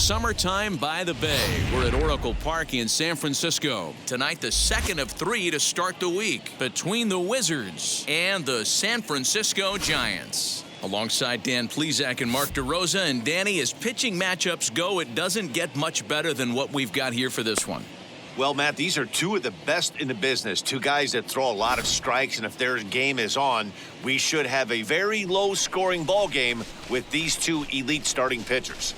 summertime by the bay. We're at Oracle Park in San Francisco. Tonight, the second of 3 to start the week between the Wizards and the San Francisco Giants. Alongside Dan Plesac and Mark DeRosa. And Danny, as pitching matchups go, it doesn't get much better than what we've got here for this one. Well, Matt, these are two of the best in the business. Two guys that throw a lot of strikes, and if their game is on, we should have a very low-scoring ball game with these two elite starting pitchers.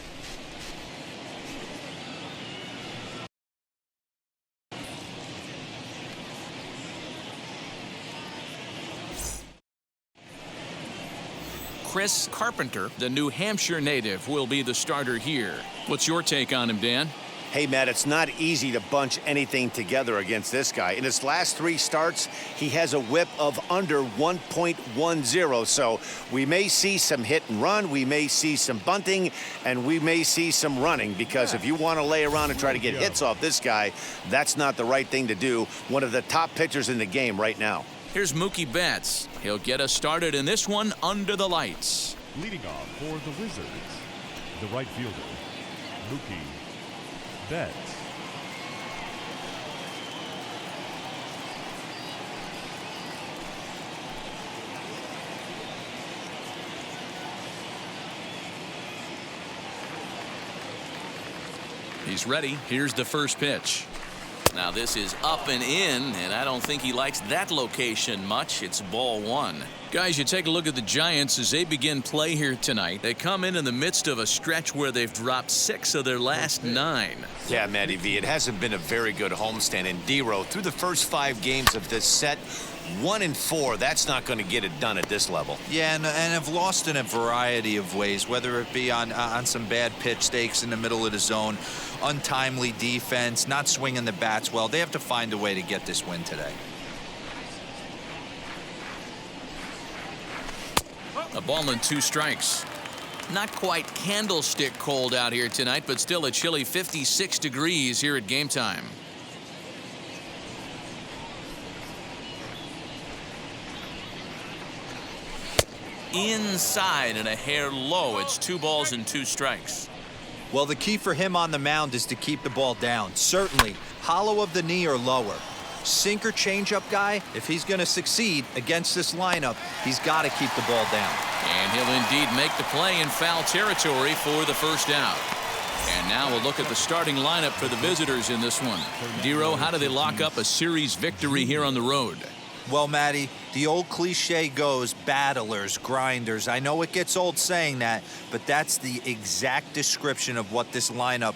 Chris Carpenter, the New Hampshire native, will be the starter here. What's your take on him, Dan? Hey, Matt, it's not easy to bunch anything together against this guy. In his last 3 starts, he has a whip of under 1.10. So we may see some hit and run, we may see some bunting, and we may see some running, because if you want to lay around and try to get hits off this guy, that's not the right thing to do. One of the top pitchers in the game right now. Here's Mookie Betts. He'll get us started in this one under the lights. Leading off for the Wizards, the right fielder, Mookie Betts. He's ready. Here's the first pitch. Now this is up and in, and I don't think he likes that location much. It's ball 1. Guys, you take a look at the Giants as they begin play here tonight. They come in the midst of a stretch where they've dropped 6 of their last 9. Yeah, Matty V, it hasn't been a very good homestand. And D-Row, through the first 5 games of this set, 1-4, that's not going to get it done at this level. Yeah, and have lost in a variety of ways, whether it be on some bad pitch stakes in the middle of the zone, untimely defense, not swinging the bats well. They have to find a way to get this win today. A ball and 2 strikes. Not quite candlestick cold out here tonight, but still a chilly 56 degrees here at game time. Inside and a hair low. It's 2 balls and 2 strikes. Well, the key for him on the mound is to keep the ball down. Certainly, hollow of the knee or lower. Sinker changeup guy, if he's going to succeed against this lineup, he's got to keep the ball down. And he'll indeed make the play in foul territory for the first out. And now we'll look at the starting lineup for the visitors in this one. Dero, how do they lock up a series victory here on the road? Well, Matty, the old cliche goes, battlers, grinders. I know it gets old saying that, but that's the exact description of what this lineup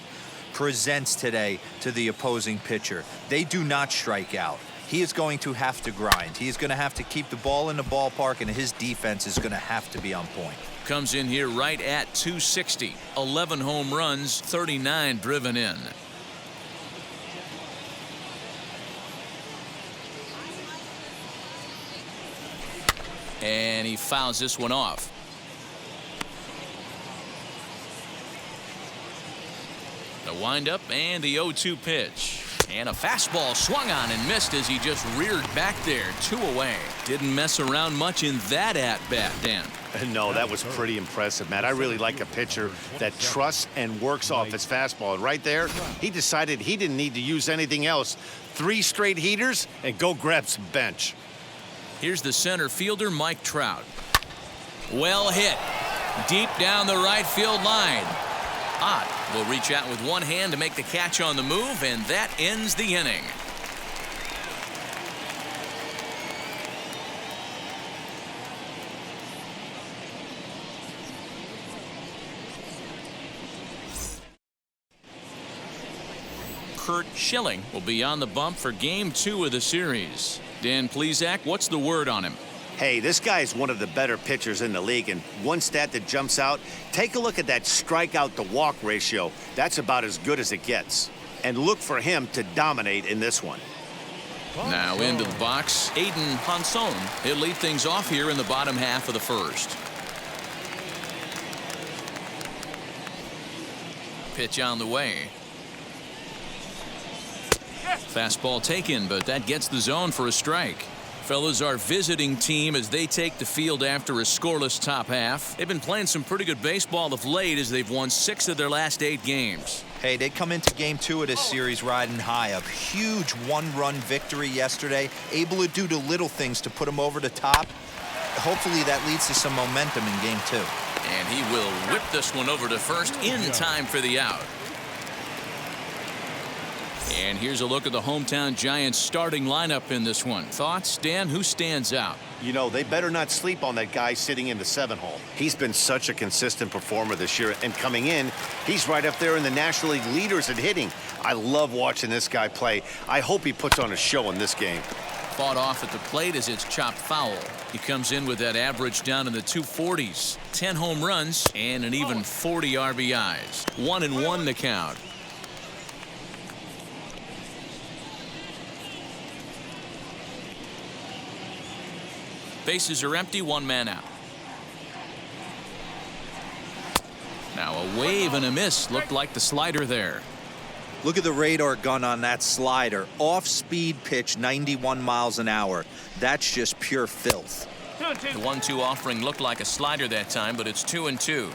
presents today to the opposing pitcher. They do not strike out. He is going to have to grind. He is going to have to keep the ball in the ballpark, and his defense is going to have to be on point. Comes in here right at 260. 11 home runs, 39 driven in. And he fouls this one off. The windup and the 0-2 pitch. And a fastball swung on and missed as he just reared back there. 2 away. Didn't mess around much in that at-bat, Dan. No, that was pretty impressive, Matt. I really like a pitcher that trusts and works off his fastball. And right there, he decided he didn't need to use anything else. 3 straight heaters and go grab some bench. Here's the center fielder, Mike Trout. Well hit. Deep down the right field line. Ott will reach out with one hand to make the catch on the move, and that ends the inning. Kurt Schilling will be on the bump for game 2 of the series. Dan Plesac, what's the word on him? Hey, this guy is one of the better pitchers in the league, and one stat that jumps out, take a look at that strikeout to walk ratio. That's about as good as it gets. And look for him to dominate in this one. Now into the box, Aiden Ponson. He'll lead things off here in the bottom half of the first. Pitch on the way. Fastball taken, but that gets the zone for a strike. Fellas, our visiting team as they take the field after a scoreless top half. They've been playing some pretty good baseball of late as they've won 6 of their last 8 games. Hey, they come into game 2 of this series riding high. A huge one-run victory yesterday. Able to do the little things to put them over the top. Hopefully that leads to some momentum in game 2. And he will whip this one over to first in time for the out. And here's a look at the hometown Giants starting lineup in this one. Thoughts, Dan? Who stands out? You know, they better not sleep on that guy sitting in the 7 hole. He's been such a consistent performer this year, and coming in, he's right up there in the National League leaders at hitting. I love watching this guy play. I hope he puts on a show in this game. Fought off at the plate as it's chopped foul. He comes in with that average down in the 240s. 10 home runs and an even 40 RBIs. 1-1 the count. Bases are empty, 1 man out. Now a wave and a miss. Looked like the slider there. Look at the radar gun on that slider. Off-speed pitch, 91 miles an hour. That's just pure filth. The 1-2 offering looked like a slider that time, but it's 2-2.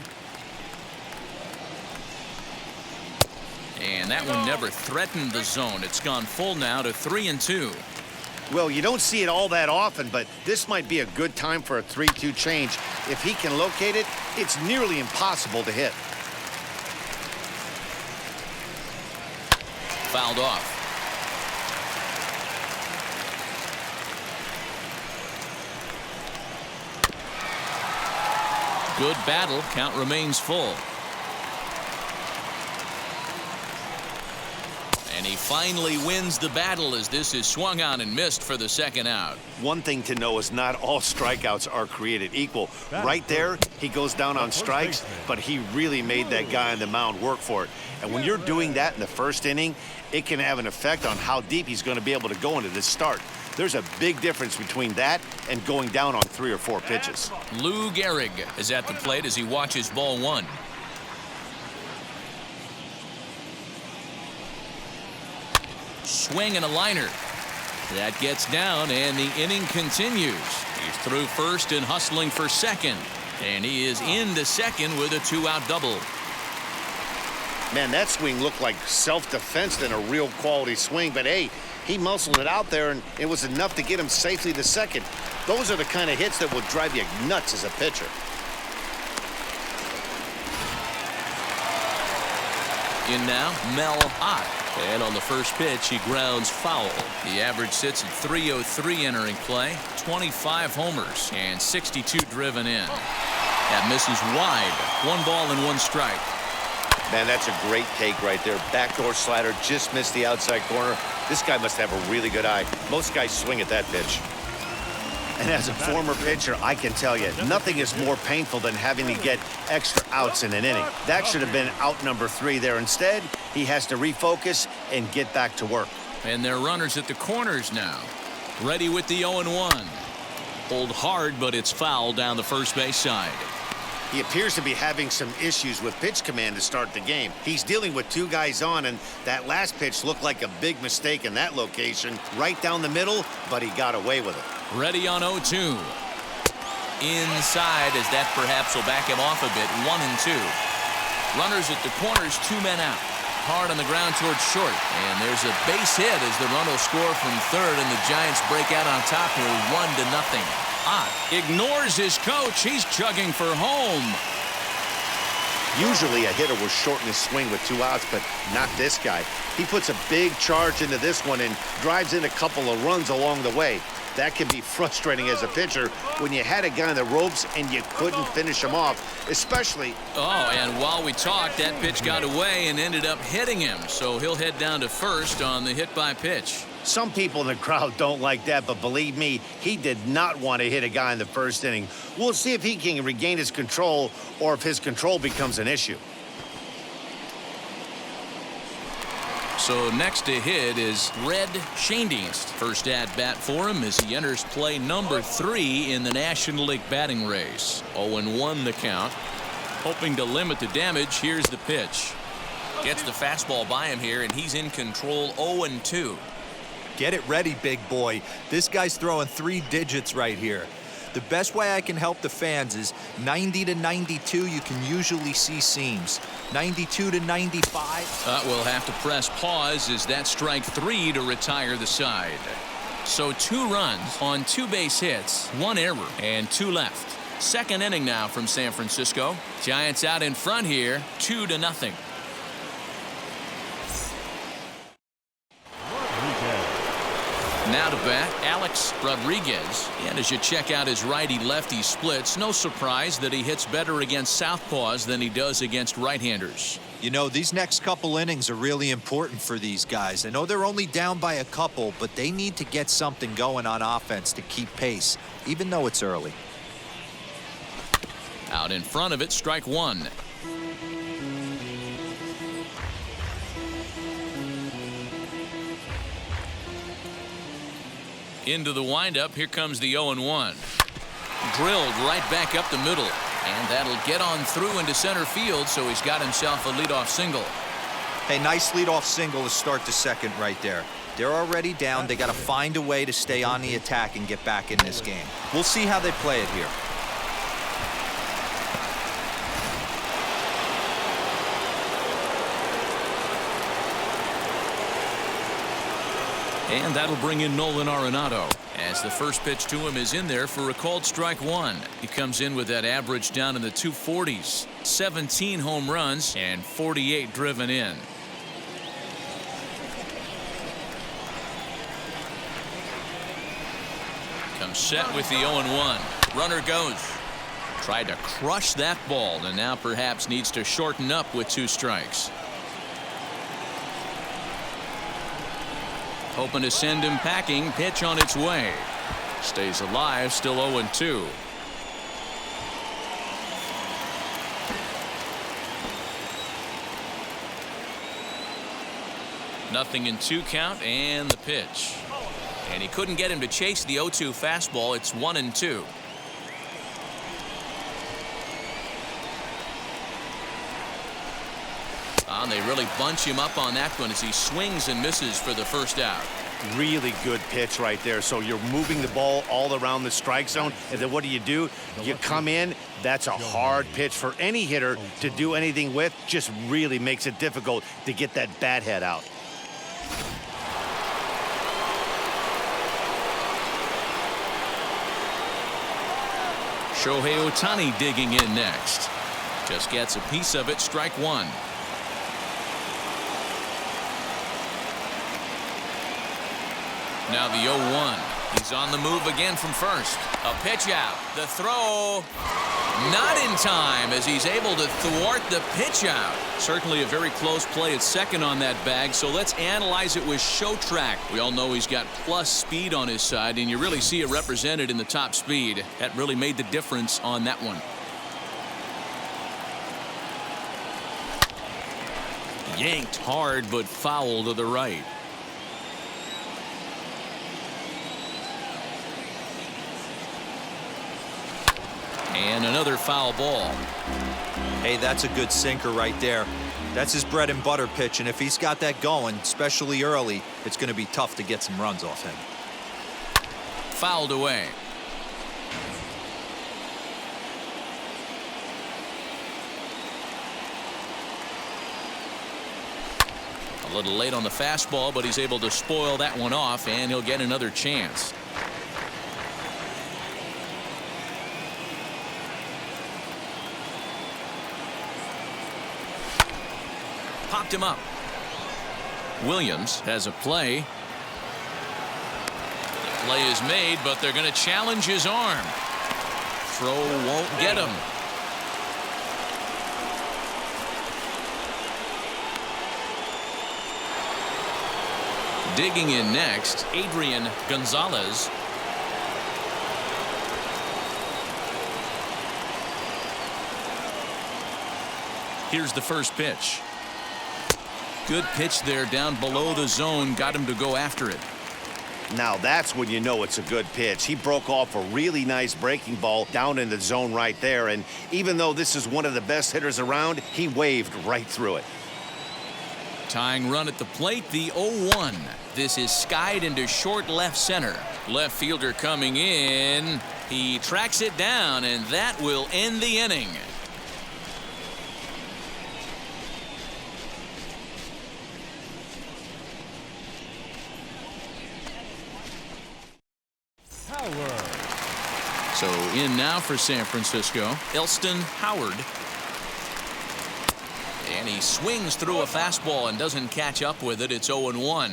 And that one never threatened the zone. It's gone full now to 3-2. Well, you don't see it all that often, but this might be a good time for a 3-2 change. If he can locate it, it's nearly impossible to hit. Fouled off. Good battle. Count remains full. And he finally wins the battle as this is swung on and missed for the second out. One thing to know is not all strikeouts are created equal. Right there, he goes down on strikes, but he really made that guy on the mound work for it. And when you're doing that in the first inning, it can have an effect on how deep he's going to be able to go into this start. There's a big difference between that and going down on 3 or 4 pitches. Lou Gehrig is at the plate as he watches ball 1. Swing and a liner. That gets down and the inning continues. He's through first and hustling for second. And he is into second with a 2-out double. Man, that swing looked like self-defense than a real quality swing. But, hey, he muscled it out there, and it was enough to get him safely to second. Those are the kind of hits that will drive you nuts as a pitcher. In now, Mel Ott. And on the first pitch, he grounds foul. The average sits at 303 entering play. 25 homers and 62 driven in. That misses wide. 1 ball and 1 strike. Man, that's a great take right there. Backdoor slider just missed the outside corner. This guy must have a really good eye. Most guys swing at that pitch. And as a former pitcher, I can tell you, nothing is more painful than having to get extra outs in an inning. That should have been out number 3 there. Instead, he has to refocus and get back to work. And they're runners at the corners now. Ready with the 0-1. Pulled hard, but it's foul down the first base side. He appears to be having some issues with pitch command to start the game. He's dealing with 2 guys on, and that last pitch looked like a big mistake in that location. Right down the middle, but he got away with it. Ready on 0-2. Inside as that perhaps will back him off a bit. 1-2. Runners at the corners, 2 men out. Hard on the ground towards short. And there's a base hit as the run will score from third, and the Giants break out on top here 1-0. Ott ignores his coach. He's chugging for home. Usually a hitter will shorten his swing with 2 outs, but not this guy. He puts a big charge into this one and drives in a couple of runs along the way. That can be frustrating as a pitcher when you had a guy on the ropes and you couldn't finish him off, especially. Oh, and while we talked, that pitch got away and ended up hitting him. So he'll head down to first on the hit by pitch. Some people in the crowd don't like that, but believe me, he did not want to hit a guy in the first inning. We'll see if he can regain his control or if his control becomes an issue. So next to hit is Red Schoendienst. First at bat for him as he enters play number 3 in the National League batting race. 0-1 the count. Hoping to limit the damage, here's the pitch. Gets the fastball by him here, and he's in control. 0-2. Get it ready, big boy. This guy's throwing 3 digits right here. The best way I can help the fans is 90 to 92, you can usually see seams. 92 to 95. We'll have to press pause as that strike 3 to retire the side. So 2 runs on 2 base hits, 1 error, and 2 left. Second inning now from San Francisco. Giants out in front here, 2-0. Now to bat, Alex Rodriguez. And as you check out his righty-lefty splits, no surprise that he hits better against southpaws than he does against right-handers. You know, these next couple innings are really important for these guys. I know they're only down by a couple, but they need to get something going on offense to keep pace, even though it's early. Out in front of it, strike 1. Into the windup, here comes the 0-1. Drilled right back up the middle, and that'll get on through into center field, so he's got himself a leadoff single. Hey, nice leadoff single to start the second right there. They're already down. They got to find a way to stay on the attack and get back in this game. We'll see how they play it here. And that'll bring in Nolan Arenado as the first pitch to him is in there for a called strike 1. He comes in with that average down in the 240s, 17 home runs and 48 driven in. Comes set with the 0-1. Runner goes. Tried to crush that ball and now perhaps needs to shorten up with 2 strikes. Hoping to send him packing. Pitch on its way. Stays alive. Still 0-2. Nothing in 2 count and the pitch. And he couldn't get him to chase the 0-2 fastball. It's 1-2. And they really bunch him up on that one as he swings and misses for the first out. Really good pitch right there. So you're moving the ball all around the strike zone, and then what do? You come in. That's a hard pitch for any hitter to do anything with. Just really makes it difficult to get that bat head out. Shohei Ohtani digging in next. Just gets a piece of it. Strike 1. Now the 0-1. He's on the move again from first. A pitch out. The throw. Not in time as he's able to thwart the pitch out. Certainly a very close play at second on that bag. So let's analyze it with show track. We all know he's got plus speed on his side, and you really see it represented in the top speed. That really made the difference on that one. Yanked hard, but foul to the right. And another foul ball. Hey, that's a good sinker right there. That's his bread and butter pitch, and if he's got that going, especially early, it's going to be tough to get some runs off him. Fouled away. A little late on the fastball, but he's able to spoil that one off, and he'll get another chance. Popped him up. Williams has a play. The play is made, but they're going to challenge his arm. Throw won't get him. Digging in next, Adrian Gonzalez. Here's the first pitch. Good pitch there down below the zone. Got him to go after it. Now that's when you know it's a good pitch. He broke off a really nice breaking ball down in the zone right there. And even though this is one of the best hitters around, he waved right through it. Tying run at the plate, the 0-1. this is skied into short left center. Left fielder coming in. He tracks it down, and that will end the inning. So in now for San Francisco, Elston Howard. And he swings through a fastball and doesn't catch up with it. It's 0-1.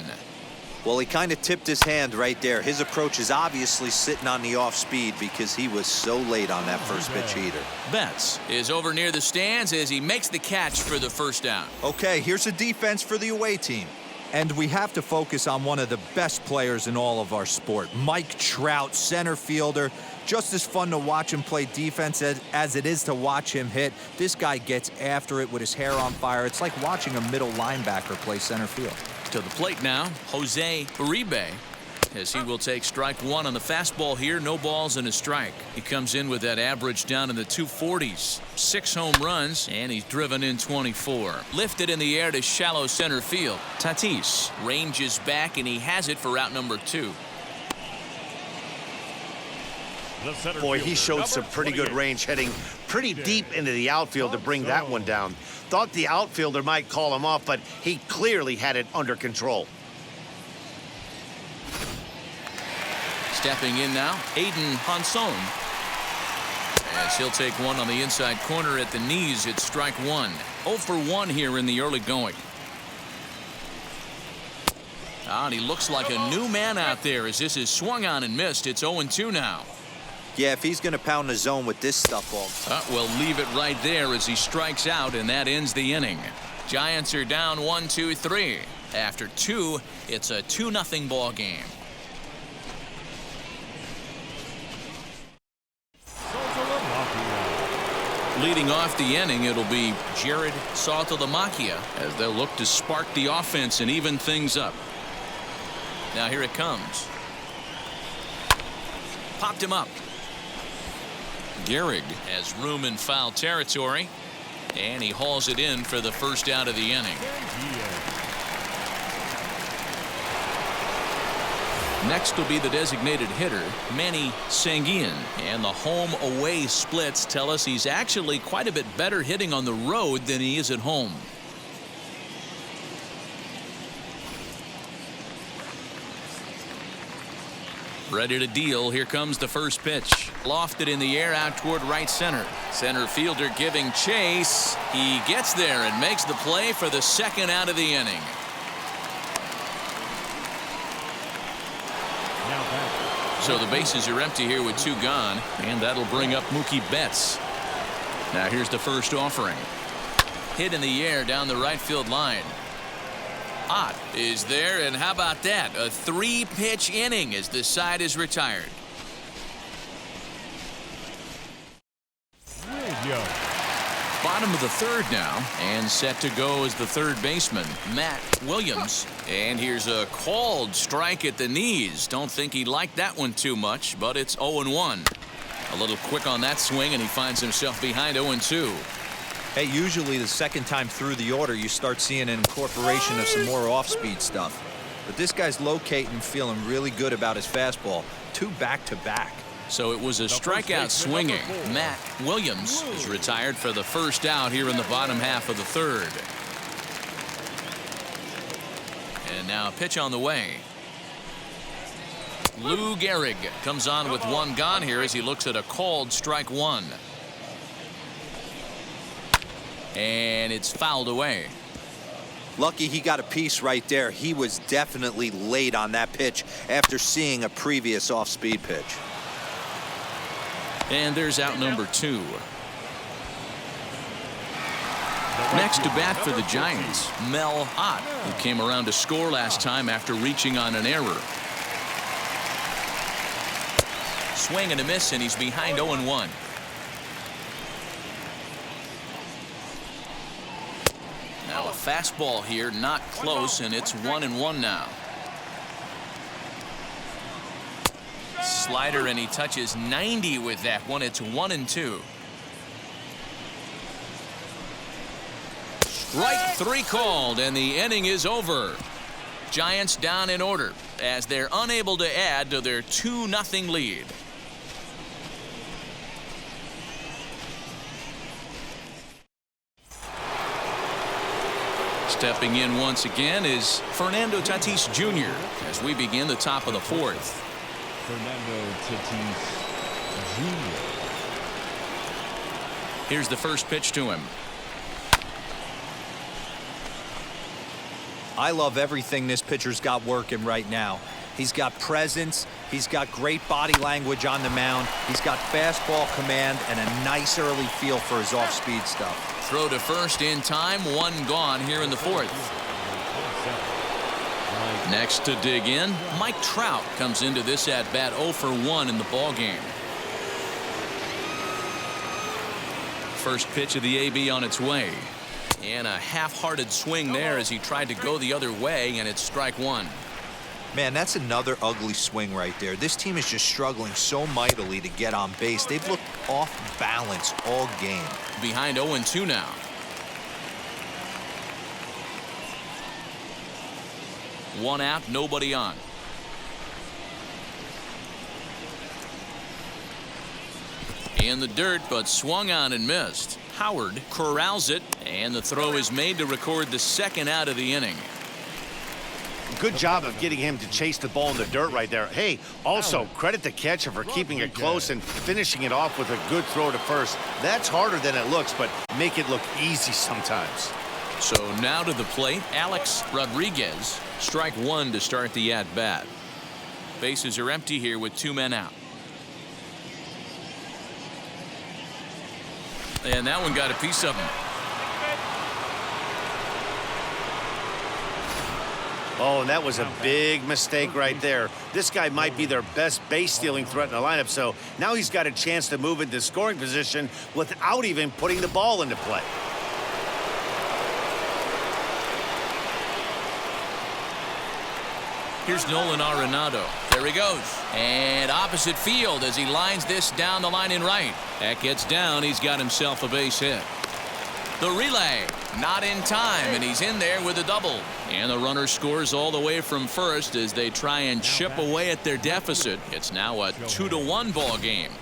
Well, he kind of tipped his hand right there. His approach is obviously sitting on the off speed because he was so late on that first pitch heater. Betts is over near the stands as he makes the catch for the first down. Okay, here's a defense for the away team. And we have to focus on one of the best players in all of our sport, Mike Trout, center fielder. Just as fun to watch him play defense as it is to watch him hit. This guy gets after it with his hair on fire. It's like watching a middle linebacker play center field. To the plate now, Jose Uribe, as he will take strike one on the fastball here. No balls and a strike. He comes in with that average down in the 240s. 6 home runs, and he's driven in 24. Lifted in the air to shallow center field. Tatis ranges back, and he has it for out number 2. Boy, he showed some pretty good range, heading pretty deep into the outfield to bring that one down. Thought the outfielder might call him off, but he clearly had it under control. Stepping in now, Aiden Honson. As he'll take one on the inside corner at the knees. It's strike one. 0 for 1 here in the early going. And he looks like a new man out there as this is swung on and missed. It's 0-2 now. Yeah, if he's going to pound the zone with this stuff all. We'll leave it right there as he strikes out, and that ends the inning. Giants are down 1-2-3. After 2, it's a 2-0 ball game. Leading off the inning, it'll be Jared Saltalamacchia as they'll look to spark the offense and even things up. Now here it comes. Popped him up. Gehrig has room in foul territory, and he hauls it in for the first out of the inning. Next will be the designated hitter, Manny Sanguin, and the home-away splits tell us he's actually quite a bit better hitting on the road than he is at home. Ready to deal. Here comes the first pitch. Lofted in the air out toward right center. Center fielder giving chase. He gets there and makes the play for the second out of the inning. So the bases are empty here with 2 gone, and that'll bring up Mookie Betts. Now here's the first offering. Hit in the air down the right field line. Ott is there, and how about that? A 3-pitch inning as the side is retired. Bottom of the 3rd now, and set to go as the third baseman, Matt Williams. And here's a called strike at the knees. Don't think he liked that one too much, but it's 0-1. A little quick on that swing, and he finds himself behind 0-2. Hey, usually the second time through the order, you start seeing an incorporation of some more off-speed stuff. But this guy's locating, feeling really good about his fastball. 2 back-to-back. So it was a strikeout swinging. Matt Williams is retired for the first out here in the bottom half of the 3rd. And now a pitch on the way. Lou Gehrig comes on with 1 gone here as he looks at a called strike 1. And it's fouled away. Lucky he got a piece right there. He was definitely late on that pitch after seeing a previous off-speed pitch. And there's out number 2. Next to bat for the Giants, Mel Ott, who came around to score last time after reaching on an error. Swing and a miss, and he's behind 0-1. Now a fastball here, not close, and it's 1-1 now. Slider, and he touches 90 with that one. It's 1-2. Strike 3 called, and the inning is over. Giants down in order as they're unable to add to their 2-0 lead. Stepping in once again is Fernando Tatis Jr. as we begin the top of the 4th. Fernando Tatis Jr. Here's the first pitch to him. I love everything this pitcher's got working right now. He's got presence. He's got great body language on the mound. He's got fastball command and a nice early feel for his off-speed stuff. Throw to first in time. 1 gone here in the 4th. Next to dig in, Mike Trout comes into this at-bat 0 for 1 in the ballgame. First pitch of the AB on its way. And a half-hearted swing there as he tried to go the other way, and it's strike 1. Man, that's another ugly swing right there. This team is just struggling so mightily to get on base. They've looked off balance all game. Behind 0-2 now. One out, nobody on. In the dirt, but swung on and missed. Howard corrals it, and the throw is made to record the 2nd out of the inning. Good job of getting him to chase the ball in the dirt right there. Hey, also credit the catcher for keeping it close and finishing it off with a good throw to first. That's harder than it looks, but make it look easy sometimes. So now to the plate, Alex Rodriguez. Strike 1 to start the at-bat. Bases are empty here with 2 men out. And that one got a piece of him. Oh, and that was a big mistake right there. This guy might be their best base-stealing threat in the lineup, so now he's got a chance to move into scoring position without even putting the ball into play. Here's Nolan Arenado. There he goes. And opposite field as he lines this down the line in right. That gets down. He's got himself a base hit. The relay, not in time, and he's in there with a double. And the runner scores all the way from first as they try and chip away at their deficit. It's now a 2-1 ball game.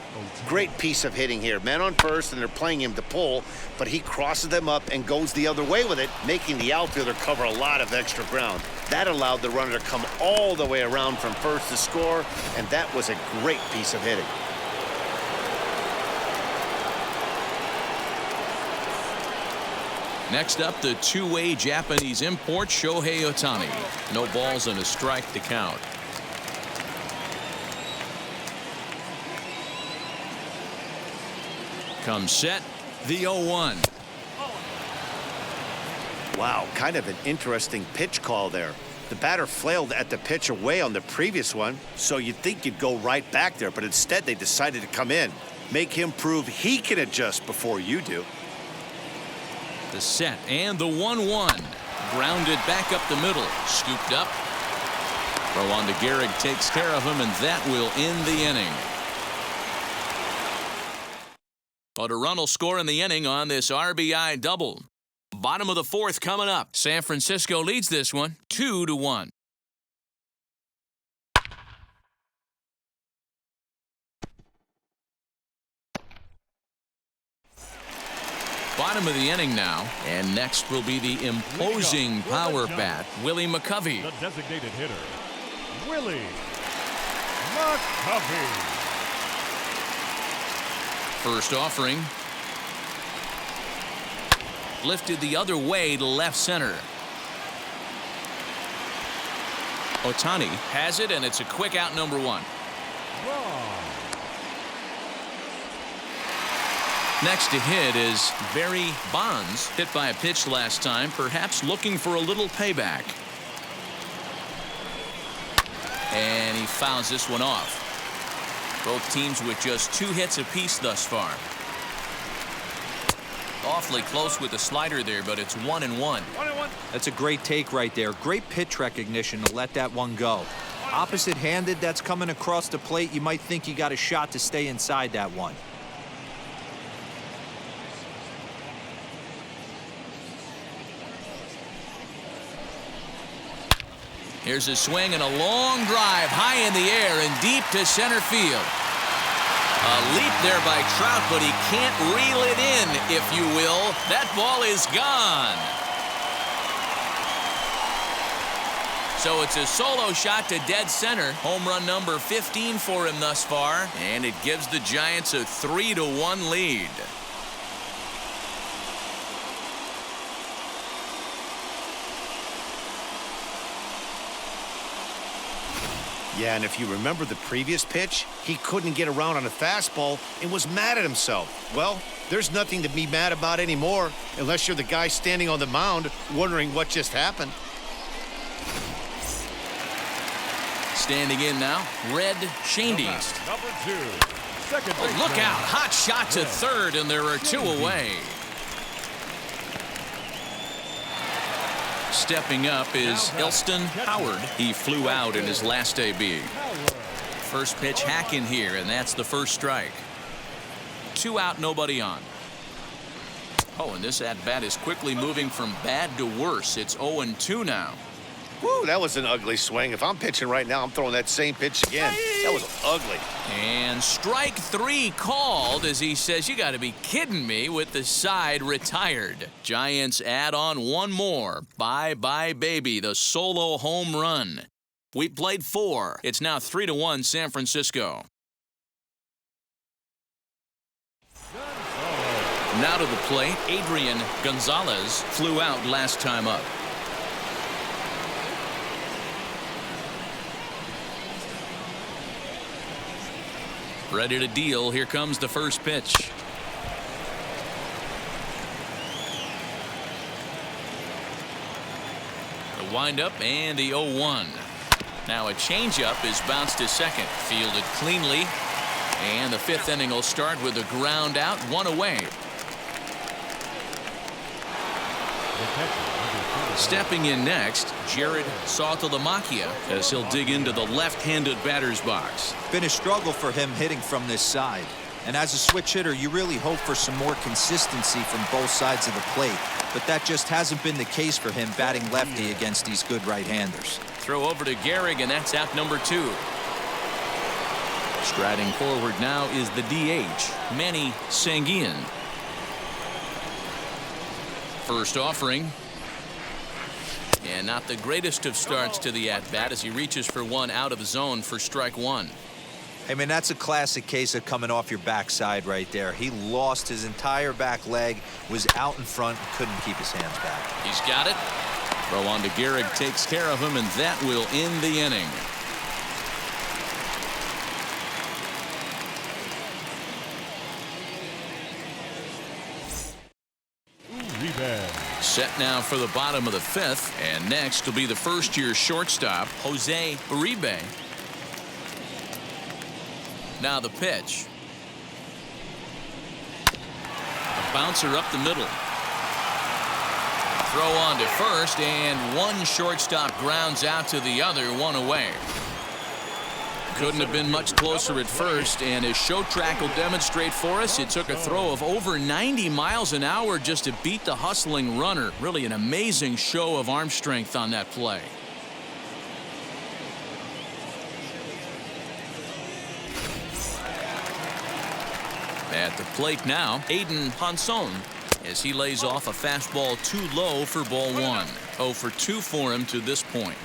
Great piece of hitting here. Men on first, and they're playing him to pull, but he crosses them up and goes the other way with it, making the outfielder cover a lot of extra ground. That allowed the runner to come all the way around from first to score, and that was a great piece of hitting. Next up, the two-way Japanese import, Shohei Ohtani. No balls and a strike to count. Comes set, the 0-1. Wow, kind of an interesting pitch call there. The batter flailed at the pitch away on the previous one, so you'd think you'd go right back there, but instead they decided to come in. Make him prove he can adjust before you do. The set and the 1-1. Grounded back up the middle. Scooped up. Throw on to Gehrig takes care of him, and that will end the inning. But a run will score in the inning on this RBI double. Bottom of the 4th coming up. San Francisco leads this one 2-1. Bottom of the inning now, and next will be the imposing power bat, Willie McCovey. The designated hitter, Willie McCovey. First offering. Lifted the other way to left center. Ohtani has it, and it's a quick out, number 1. Next to hit is Barry Bonds, hit by a pitch last time, perhaps looking for a little payback. And he fouls this one off. Both teams with just 2 hits apiece thus far. Awfully close with the slider there, but it's 1-1. That's a great take right there. Great pitch recognition to let that one go. Opposite-handed, that's coming across the plate. You might think you got a shot to stay inside that one. Here's a swing and a long drive high in the air and deep to center field. A leap there by Trout, but he can't reel it in, if you will. That ball is gone. So it's a solo shot to dead center. Home run number 15 for him thus far, and it gives the Giants a 3-1 lead. Yeah, and if you remember the previous pitch, he couldn't get around on a fastball and was mad at himself. Well, there's nothing to be mad about anymore unless you're the guy standing on the mound wondering what just happened. Standing in now, Red Shandies. Number 2, second baseman. Look out, hot shot to third, and there are 2 away. Stepping up is Elston Howard. He flew out in his last AB. First pitch hack in here, and that's the first strike. 2 out, nobody on. Oh, and this at-bat is quickly moving from bad to worse. It's 0-2 now. Woo, that was an ugly swing. If I'm pitching right now, I'm throwing that same pitch again. That was ugly. And strike 3 called as he says, you got to be kidding me, with the side retired. Giants add on 1 more. Bye-bye, baby, the solo home run. We played 4. It's now 3-1 San Francisco. Now to the plate, Adrian Gonzalez flew out last time up. Ready to deal. Here comes the first pitch. The windup and the 0-1. Now a changeup is bounced to second. Fielded cleanly. And the 5th inning will start with a ground out, 1 away. Stepping in next, Jared Saltalamacchia as he'll dig into the left-handed batter's box. Been a struggle for him hitting from this side. And as a switch hitter, you really hope for some more consistency from both sides of the plate. But that just hasn't been the case for him batting lefty against these good right-handers. Throw over to Gehrig, and that's out number 2. Striding forward now is the DH, Manny Sanguian. First offering. And not the greatest of starts to the at-bat as he reaches for 1 out of the zone for strike 1. I mean, that's a classic case of coming off your backside right there. He lost his entire back leg, was out in front, couldn't keep his hands back. He's got it. Throw on to Gehrig, takes care of him, and that will end the inning. Set now for the bottom of the 5th, and next will be the first-year shortstop, Jose Uribe. Now the pitch. A bouncer up the middle. Throw on to first, and one shortstop grounds out to the other, 1 away. Couldn't have been much closer at first, and as Show Track will demonstrate for us, it took a throw of over 90 miles an hour just to beat the hustling runner. Really an amazing show of arm strength on that play. At the plate now, Aiden Ponson, as he lays off a fastball too low for ball 1. 0 for 2 for him to this point.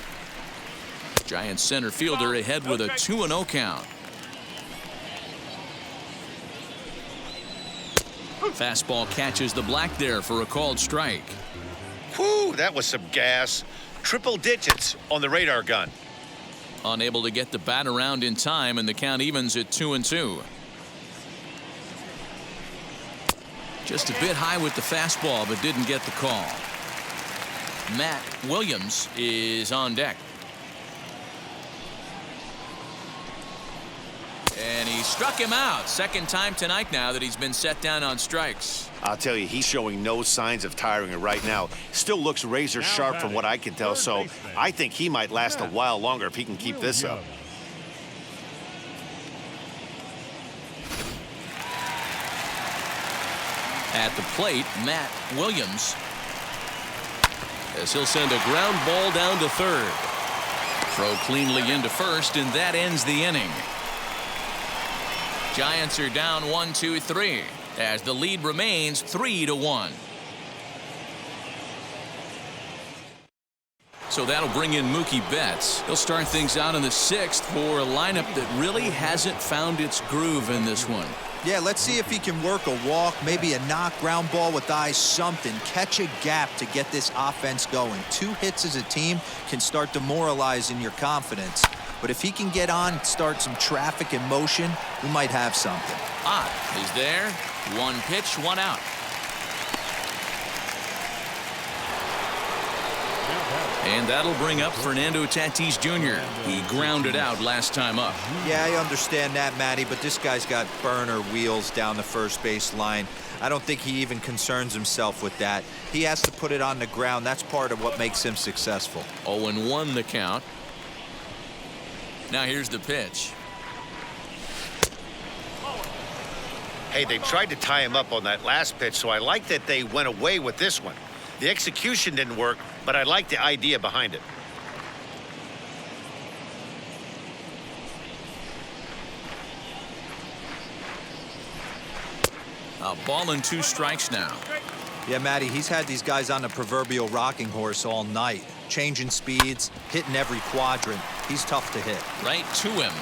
Giants center fielder ahead with a 2-0 count. Fastball catches the black there for a called strike. Whew, that was some gas. Triple digits on the radar gun. Unable to get the bat around in time, and the count evens at 2-2. Just a bit high with the fastball, but didn't get the call. Matt Williams is on deck. And he struck him out. Second time tonight now that he's been set down on strikes. I'll tell you, he's showing no signs of tiring right now. Still looks razor sharp from what I can tell, so I think he might last a while longer if he can keep this up. At the plate, Matt Williams, as he'll send a ground ball down to third. Throw cleanly into first, and that ends the inning. Giants are down 1-2-3 as the lead remains 3-1. So that'll bring in Mookie Betts. He'll start things out in the 6th for a lineup that really hasn't found its groove in this one. Yeah, let's see if he can work a walk, maybe a knock, ground ball with eyes, something. Catch a gap to get this offense going. 2 hits as a team can start demoralizing your confidence. But if he can get on, start some traffic in motion, we might have something. Ott is there. 1 pitch, 1 out. And that'll bring up Fernando Tatis Jr. He grounded out last time up. Yeah, I understand that, Matty, but this guy's got burner wheels down the first base line. I don't think he even concerns himself with that. He has to put it on the ground. That's part of what makes him successful. 0-1 the count. Now here's the pitch. Hey, they tried to tie him up on that last pitch, so I like that they went away with this one. The execution didn't work, but I like the idea behind it. A ball and 2 strikes now. Yeah, Matty, he's had these guys on the proverbial rocking horse all night. Changing speeds, hitting every quadrant. He's tough to hit. Right to him.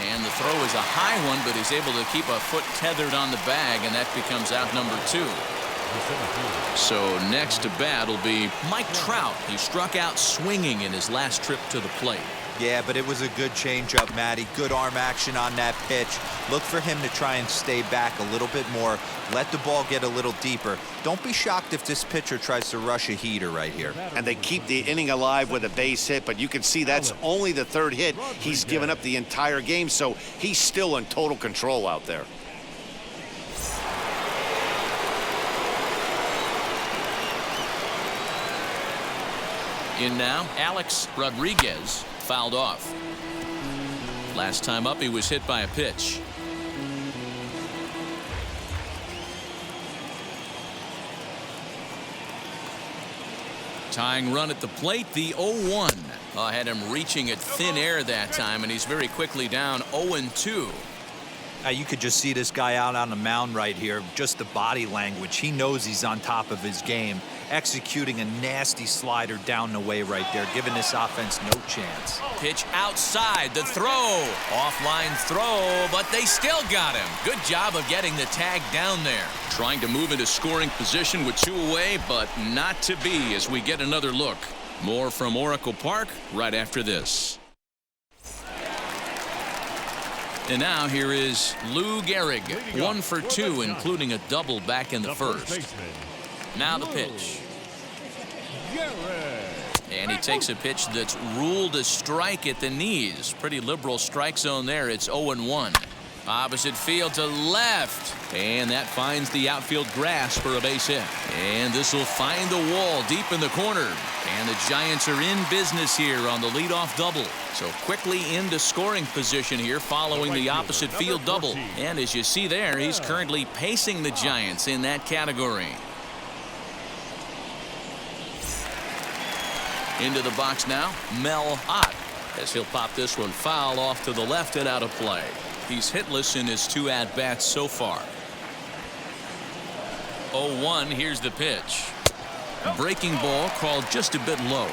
And the throw is a high one, but he's able to keep a foot tethered on the bag, and that becomes out number 2. So next to bat will be Mike Trout. He struck out swinging in his last trip to the plate. Yeah, but it was a good changeup, Matty. Good arm action on that pitch. Look for him to try and stay back a little bit more. Let the ball get a little deeper. Don't be shocked if this pitcher tries to rush a heater right here. And they keep the inning alive with a base hit, but you can see that's only the 3rd hit. He's given up the entire game, so he's still in total control out there. In now, Alex Rodriguez fouled off. Last time up, he was hit by a pitch. Tying run at the plate, the 0-1. Had him reaching at thin air that time, and he's very quickly down 0-2. You could just see this guy out on the mound right here. Just the body language. He knows he's on top of his game. Executing a nasty slider down the way right there, giving this offense no chance. Pitch outside, the throw. Offline throw, but they still got him. Good job of getting the tag down there. Trying to move into scoring position with 2 away, but not to be as we get another look. More from Oracle Park right after this. And now here is Lou Gehrig, 1 for 2, including a double back in the first. Now the pitch. And he takes a pitch that's ruled a strike at the knees. Pretty liberal strike zone there. It's 0-1. Opposite field to left. And that finds the outfield grass for a base hit. And this will find the wall deep in the corner. And the Giants are in business here on the leadoff double. So quickly into scoring position here following the opposite field double. And as you see there, he's currently pacing the Giants in that category. Into the box now, Mel Ott, as he'll pop this one foul off to the left and out of play. He's hitless in his 2 at-bats so far. 0-1, here's the pitch. Breaking ball called just a bit low.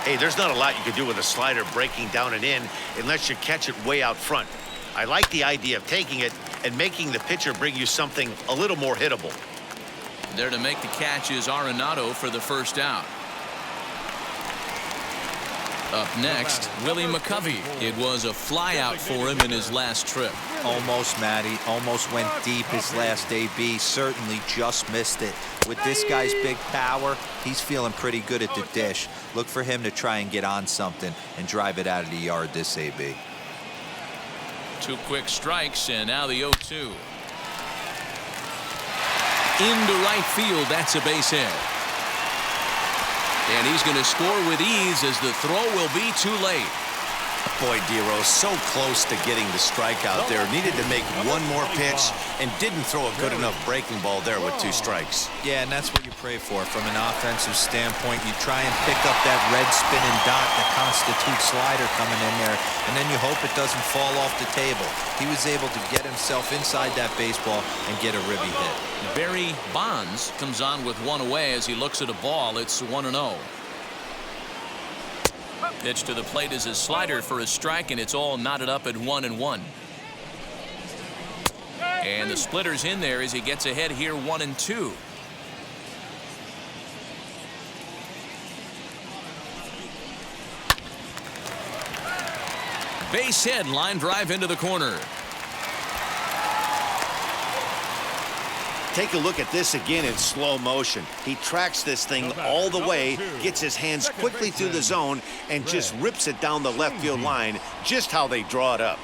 Hey, there's not a lot you can do with a slider breaking down and in unless you catch it way out front. I like the idea of taking it and making the pitcher bring you something a little more hittable. There to make the catch is Arenado for the first out. Up next, Willie McCovey. It was a flyout for him in his last trip. Almost, Matty. Almost went deep his last AB. Certainly just missed it. With this guy's big power, he's feeling pretty good at the dish. Look for him to try and get on something and drive it out of the yard this AB. 2 quick strikes, and now the 0-2. Into right field, that's a base hit. And he's going to score with ease as the throw will be too late. Boy, Dero, so close to getting the strikeout there. Needed to make one more pitch and didn't throw a good enough breaking ball there with 2 strikes. Yeah, and that's what you pray for from an offensive standpoint. You try and pick up that red spinning dot that constitutes slider coming in there, and then you hope it doesn't fall off the table. He was able to get himself inside that baseball and get a ribby hit. Barry Bonds comes on with 1 away as he looks at a ball. It's 1-0. Pitch to the plate is a slider for a strike, and it's all knotted up at 1-1. And the splitter's in there as he gets ahead here 1-2. Base hit, line drive into the corner. Take a look at this again in slow motion. He tracks this thing all the way, gets his hands quickly through the zone, and just rips it down the left field line, just how they draw it up.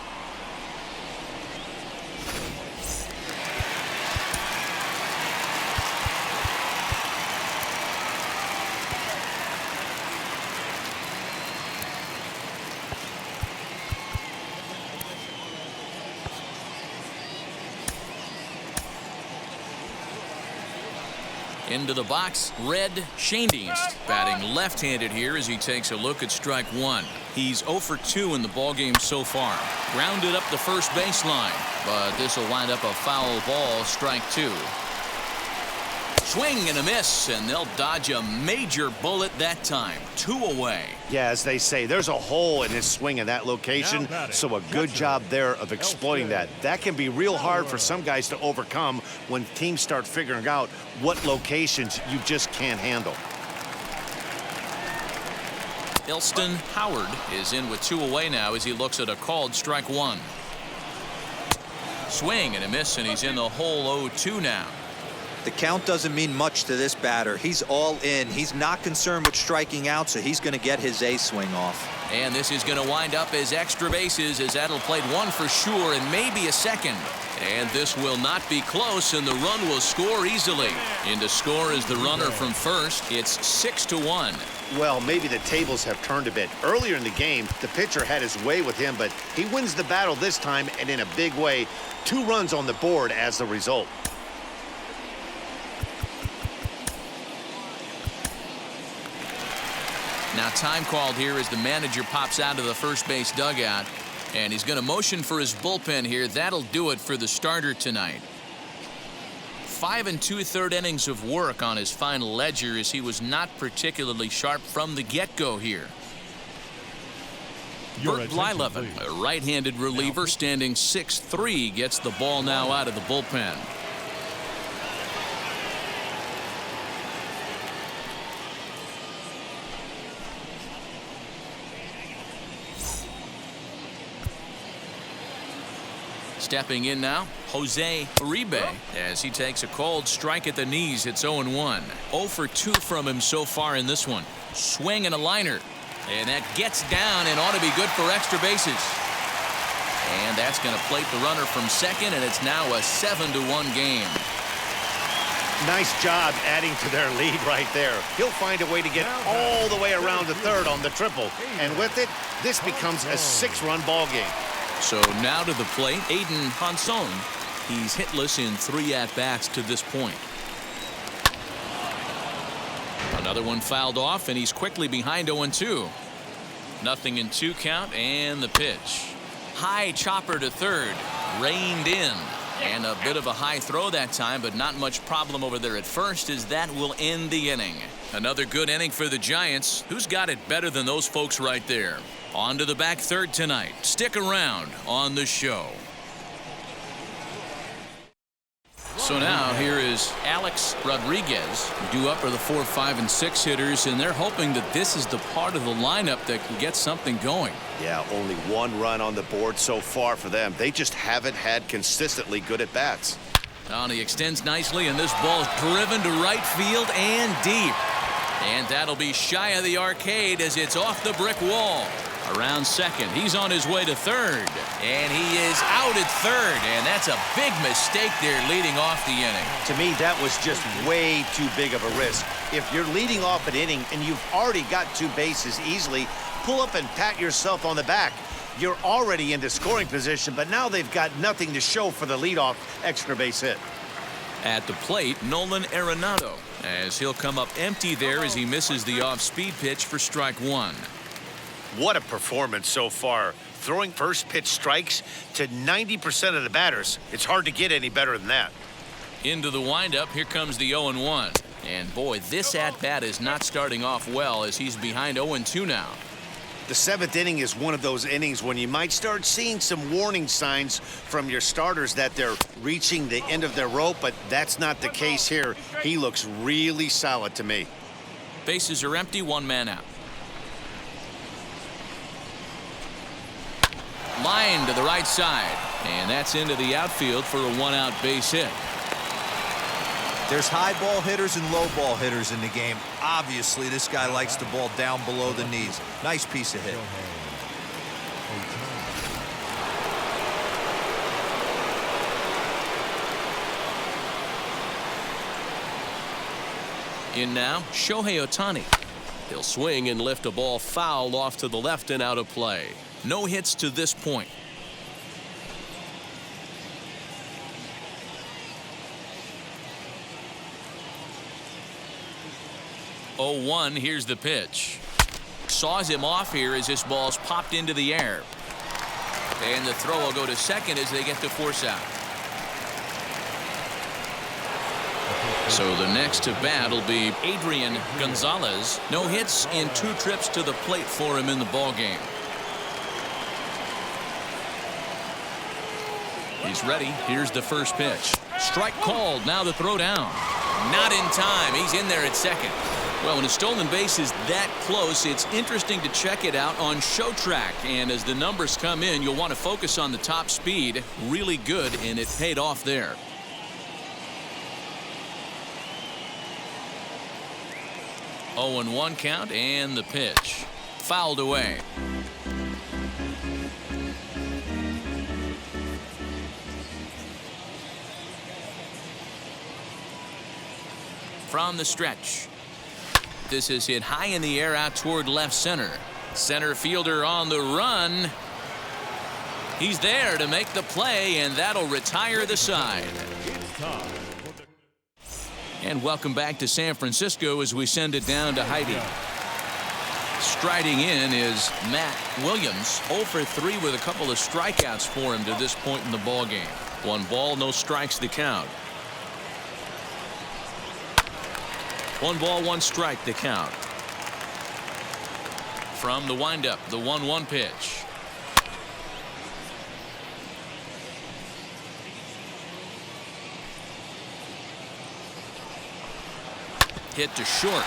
Into the box, Red Schoendienst, batting left-handed here as he takes a look at strike 1. He's 0 for 2 in the ballgame so far. Grounded up the first baseline, but this will wind up a foul ball, strike 2. Swing and a miss, and they'll dodge a major bullet that time. 2 away. Yeah, as they say, there's a hole in his swing in that location, so a good job there of exploiting that. That can be real hard for some guys to overcome when teams start figuring out what locations you just can't handle. Elston Howard is in with 2 away now as he looks at a called strike 1. Swing and a miss, and he's in the hole 0-2 now. The count doesn't mean much to this batter. He's all in. He's not concerned with striking out, so he's going to get his A swing off. And this is going to wind up as extra bases as that'll play 1 for sure and maybe a second. And this will not be close, and the run will score easily. In to score is the runner from first. It's 6-1. Well, maybe the tables have turned a bit. Earlier in the game, the pitcher had his way with him, but he wins the battle this time, and in a big way. 2 runs on the board as the result. Now time called here as the manager pops out of the first base dugout, and he's going to motion for his bullpen here. That'll do it for the starter tonight. 5 2/3 innings of work on his final ledger as he was not particularly sharp from the get-go here. Bert Blyleven, a right-handed reliever standing 6'3", gets the ball now out of the bullpen. Stepping in now, Jose Uribe, as he takes a cold strike at the knees. It's 0-1. 0 for 2 from him so far in this one. Swing and a liner. And that gets down and ought to be good for extra bases. And that's going to plate the runner from second, and it's now a 7-1 game. Nice job adding to their lead right there. He'll find a way to get all the way around to third on the triple. And with it, this becomes a 6-run ball game. So now to the plate, Aiden Hanson. He's hitless in 3 at-bats to this point. Another one fouled off, and he's quickly behind 0-2. Nothing in 2 count, and the pitch. High chopper to third, reined in. And a bit of a high throw that time, but not much problem over there at first, as that will end the inning. Another good inning for the Giants. Who's got it better than those folks right there? On to the back third tonight. Stick around on the show. So now here is Alex Rodriguez. Due up are the 4, 5, and 6 hitters, and they're hoping that this is the part of the lineup that can get something going. Yeah, only 1 run on the board so far for them. They just haven't had consistently good at bats. Now he extends nicely, and this ball's driven to right field and deep. And that'll be shy of the arcade as it's off the brick wall. Around second, he's on his way to third, and he is out at third, and that's a big mistake there leading off the inning. To me, that was just way too big of a risk. If you're leading off an inning and you've already got 2 bases easily, pull up and pat yourself on the back. you're already into scoring position, but now they've got nothing to show for the leadoff extra base hit. At the plate, Nolan Arenado, as he'll come up empty there as he misses the off-speed pitch for strike one. What a performance so far. Throwing first pitch strikes to 90% of the batters. It's hard to get any better than that. Into the windup, here comes the 0-1. And boy, this at-bat is not starting off well as he's behind 0-2 now. The seventh inning is one of those innings when you might start seeing some warning signs from your starters that they're reaching the end of their rope, but that's not the case here. He looks really solid to me. Bases are empty, one man out. Line to the right side, and that's into the outfield for a one-out base hit. There's high ball hitters and low ball hitters in the game. Obviously, this guy likes the ball down below the knees. Nice piece of hit. In now, Shohei Ohtani. He'll swing and lift a ball foul off to the left and out of play. No hits to this point. Oh, 1, here's the pitch. Saws him off here as this ball's popped into the air. And the throw will go to second as they get the force out. So the next to bat will be Adrian Gonzalez. No hits in 2 trips to the plate for him in the ball game. He's ready. Here's the first pitch. Strike called. Now the throw down. Not in time. He's in there at second. Well, when a stolen base is that close, it's interesting to check it out on Show Track. And as the numbers come in, you'll want to focus on the top speed. Really good, and it paid off there. Oh, 1 count, and the pitch. Fouled away. From the stretch. This is hit high in the air out toward left center. Center fielder on the run. He's there to make the play, and that'll retire the side. And welcome back to San Francisco as we send it down to Heidi. Striding in is Matt Williams. 0 for 3 with a couple of strikeouts for him to this point in the ball game. 1 ball, no strikes the count. 1 ball, 1 strike the count. From the windup, the 1-1 pitch. Hit to short.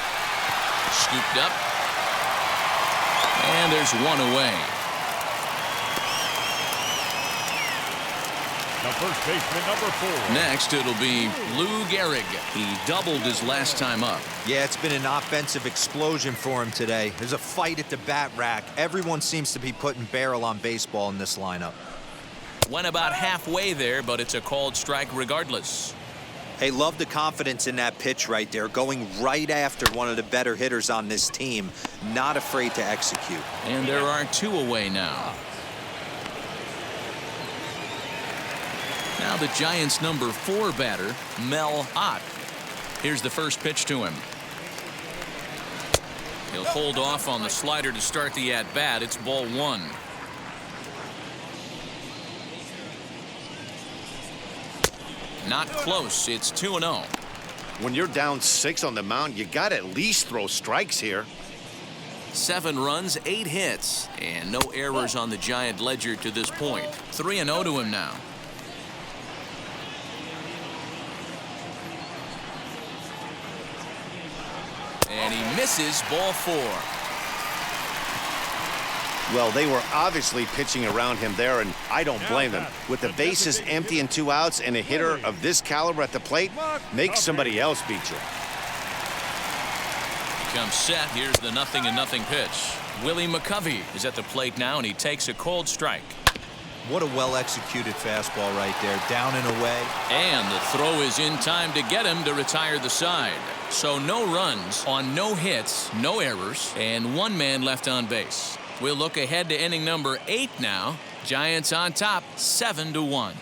Scooped up. And there's 1 away. The first baseman, number 4. Next, it'll be Lou Gehrig. He doubled his last time up. Yeah, it's been an offensive explosion for him today. There's a fight at the bat rack. Everyone seems to be putting barrel on baseball in this lineup. Went about halfway there, but it's a called strike regardless. Hey, love the confidence in that pitch right there. Going right after one of the better hitters on this team. Not afraid to execute. And there are 2 away now. Now the Giants' number 4 batter, Mel Ott. Here's the first pitch to him. He'll hold off on the slider to start the at-bat. It's ball 1. Not close. It's 2-0. When you're down 6 on the mound, you got to at least throw strikes here. 7 runs, 8 hits, and no errors on the Giant ledger to this point. 3-0 to him now. And he misses ball 4. Well, they were obviously pitching around him there, and I don't blame them. With the bases empty and 2 outs and a hitter of this caliber at the plate, make somebody else beat you. He comes set. Here's the 0-0 pitch. Willie McCovey is at the plate now, and he takes a cold strike. What a well-executed fastball right there, down and away. And the throw is in time to get him to retire the side. So no runs on no hits, no errors, and 1 man left on base. We'll look ahead to inning number 8 now. Giants on top, 7-1.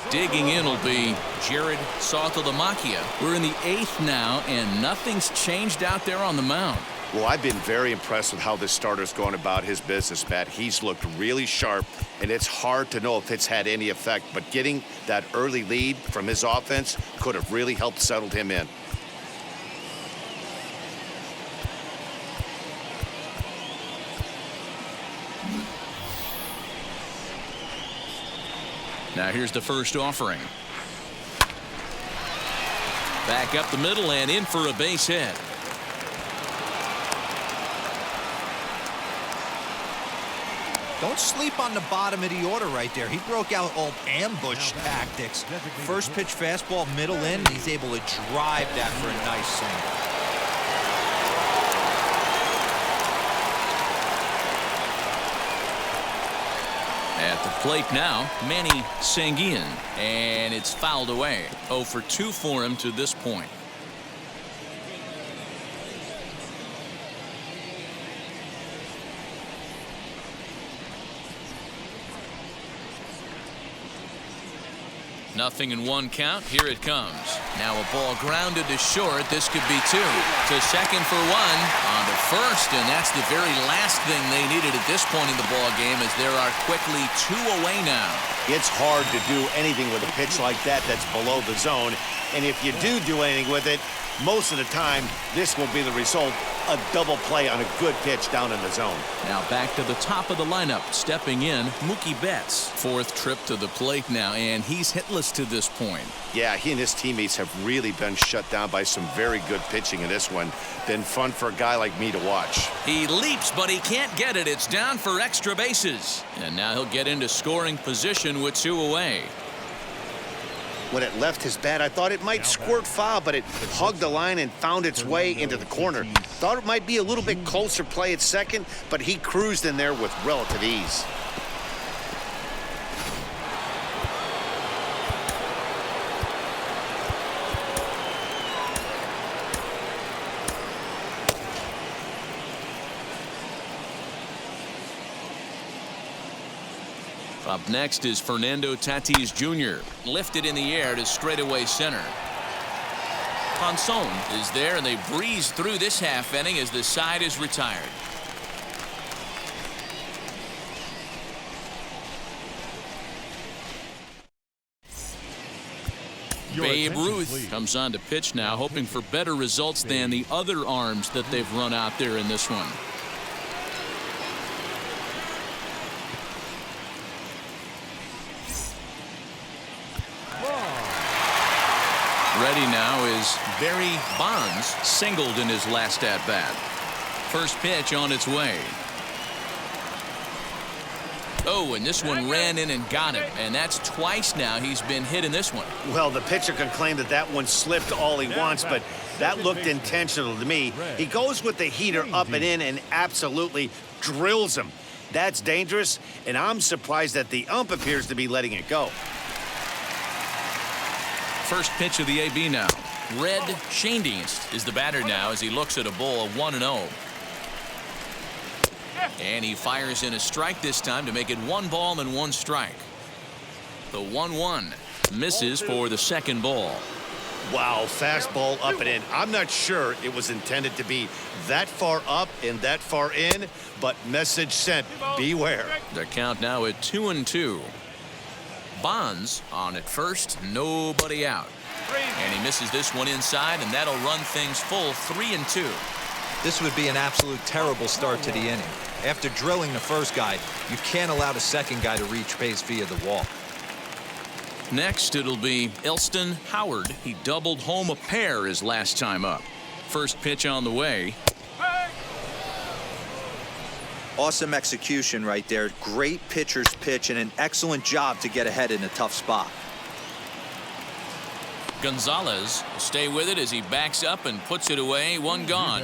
Digging in will be Jared Saltalamacchia. We're in the 8th now, and nothing's changed out there on the mound. Well, I've been very impressed with how this starter's going about his business, Matt. He's looked really sharp, and it's hard to know if it's had any effect. But getting that early lead from his offense could have really helped settle him in. Now here's the first offering. Back up the middle and in for a base hit. Don't sleep on the bottom of the order right there. He broke out old ambush tactics. First pitch fastball, middle in, and he's able to drive that for a nice single. At the plate now, Manny Sanguillen, and it's fouled away. 0 for 2 for him to this point. Nothing in 1 count. Here it comes. Now a ball grounded to short. This could be 2. To second for 1. On to first, and that's the very last thing they needed at this point in the ball game, as there are quickly 2 away now. It's hard to do anything with a pitch like that that's below the zone. And if you do anything with it, most of the time, this will be the result. A double play on a good pitch down in the zone. Now back to the top of the lineup. Stepping in, Mookie Betts. 4th trip to the plate now, and he's hitless to this point. Yeah, he and his teammates have really been shut down by some very good pitching in this one. Been fun for a guy like me to watch. He leaps, but he can't get it. It's down for extra bases. And now he'll get into scoring position with 2 away. When it left his bat, I thought it might squirt foul, but it hugged the line and found its way into the corner. Thought it might be a little bit closer play at second, but he cruised in there with relative ease. Up next is Fernando Tatis Jr. Lifted in the air to straightaway center. Ponson is there, and they breeze through this half inning as the side is retired. Babe Ruth comes on to pitch now, hoping for better results than the other arms that they've run out there in this one. Ready now is Barry Bonds, singled in his last at-bat. First pitch on its way. Oh, and this one ran in and got him, and that's twice now he's been hit in this one. Well, the pitcher can claim that that one slipped all he wants, but that looked intentional to me. He goes with the heater up and in and absolutely drills him. That's dangerous, and I'm surprised that the ump appears to be letting it go. First pitch of the AB now. Red Schoendienst is the batter now as he looks at a ball of 1-0. And he fires in a strike this time to make it 1 ball and 1 strike. The 1-1 misses for the second ball. Wow, fastball up and in. I'm not sure it was intended to be that far up and that far in, but message sent, beware. The count now at 2-2. Bonds on at first, nobody out. And he misses this one inside, and that'll run things full 3-2. This would be an absolute terrible start to the inning. After drilling the first guy, you can't allow the second guy to reach base via the wall. Next, it'll be Elston Howard. He doubled home a pair his last time up. First pitch on the way. Awesome execution right there. Great pitcher's pitch and an excellent job to get ahead in a tough spot. Gonzalez will stay with it as he backs up and puts it away. 1 gone.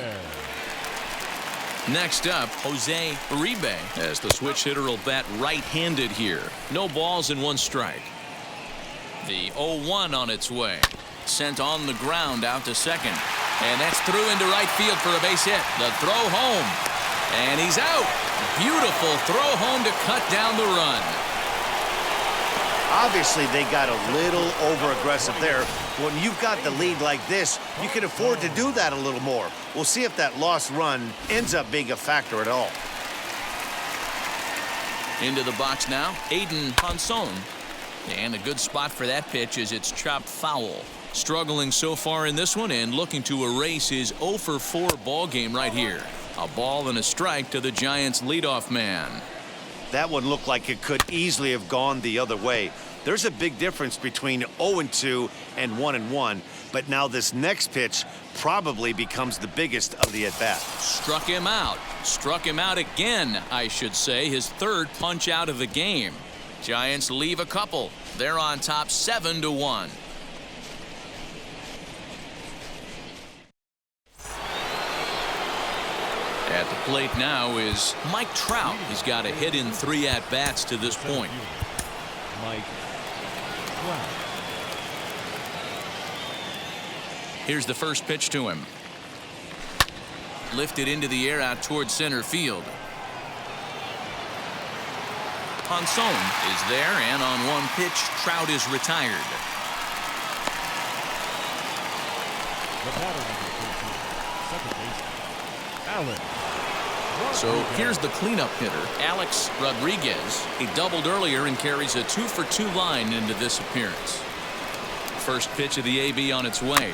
Next up, Jose Uribe, as the switch hitter will bat right-handed here. No balls and 1 strike. The 0-1 on its way. Sent on the ground out to second. And that's through into right field for a base hit. The throw home. And he's out. Beautiful throw home to cut down the run. Obviously, they got a little over-aggressive there. When you've got the lead like this, you can afford to do that a little more. We'll see if that lost run ends up being a factor at all. Into the box now, Aiden Ponson. And a good spot for that pitch as it's chopped foul. Struggling so far in this one and looking to erase his 0 for 4 ball game right here. A ball and a strike to the Giants' leadoff man. That one looked like it could easily have gone the other way. There's a big difference between 0-2 and 1-1, but now this next pitch probably becomes the biggest of the at-bat. Struck him out. Struck him out again, I should say. His third punch out of the game. Giants leave a couple. They're on top 7-1. At the plate now is Mike Trout. He's got a hit in 3 at-bats to this point. Mike Trout. Here's the first pitch to him. Lifted into the air out towards center field. Ponson is there, and on one pitch, Trout is retired. The batter number 13, second baseman, Allen. So here's the cleanup hitter, Alex Rodriguez. He doubled earlier and carries a 2 for 2 line into this appearance. First pitch of the AB on its way.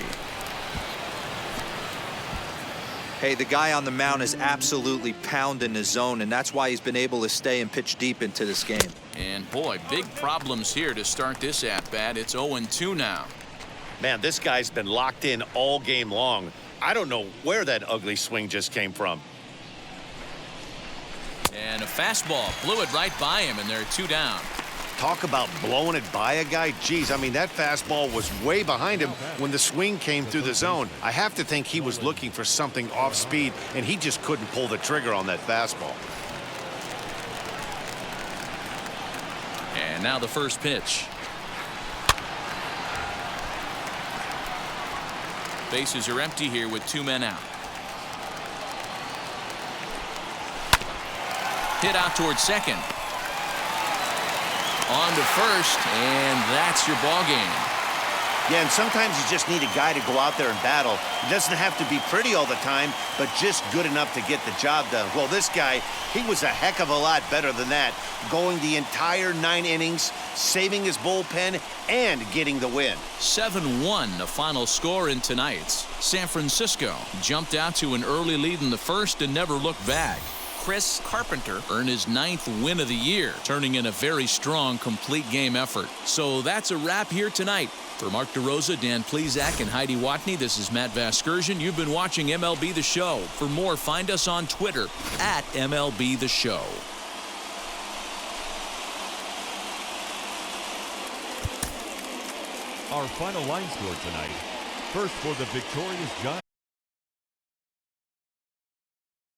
Hey, the guy on the mound is absolutely pounding his zone, and that's why he's been able to stay and pitch deep into this game. And boy, big problems here to start this at-bat. It's 0-2 now. Man, this guy's been locked in all game long. I don't know where that ugly swing just came from. And a fastball blew it right by him, and they're 2 down. Talk about blowing it by a guy. Geez, I mean, that fastball was way behind him when the swing came through the zone. I have to think he was looking for something off speed, and he just couldn't pull the trigger on that fastball. And now the first pitch. Bases are empty here with 2 men out. Hit out towards second. On to first, and that's your ball game. Yeah, and sometimes you just need a guy to go out there and battle. He doesn't have to be pretty all the time, but just good enough to get the job done. Well, this guy, he was a heck of a lot better than that, going the entire 9 innings, saving his bullpen, and getting the win. 7-1, the final score in tonight's. San Francisco jumped out to an early lead in the first and never looked back. Chris Carpenter earned his 9th win of the year, turning in a very strong complete game effort. So that's a wrap here tonight. For Mark DeRosa, Dan Plezak, and Heidi Watney, this is Matt Vasgersian. You've been watching MLB The Show. For more, find us on Twitter at MLB The Show. Our final line score tonight. First for the victorious Giants.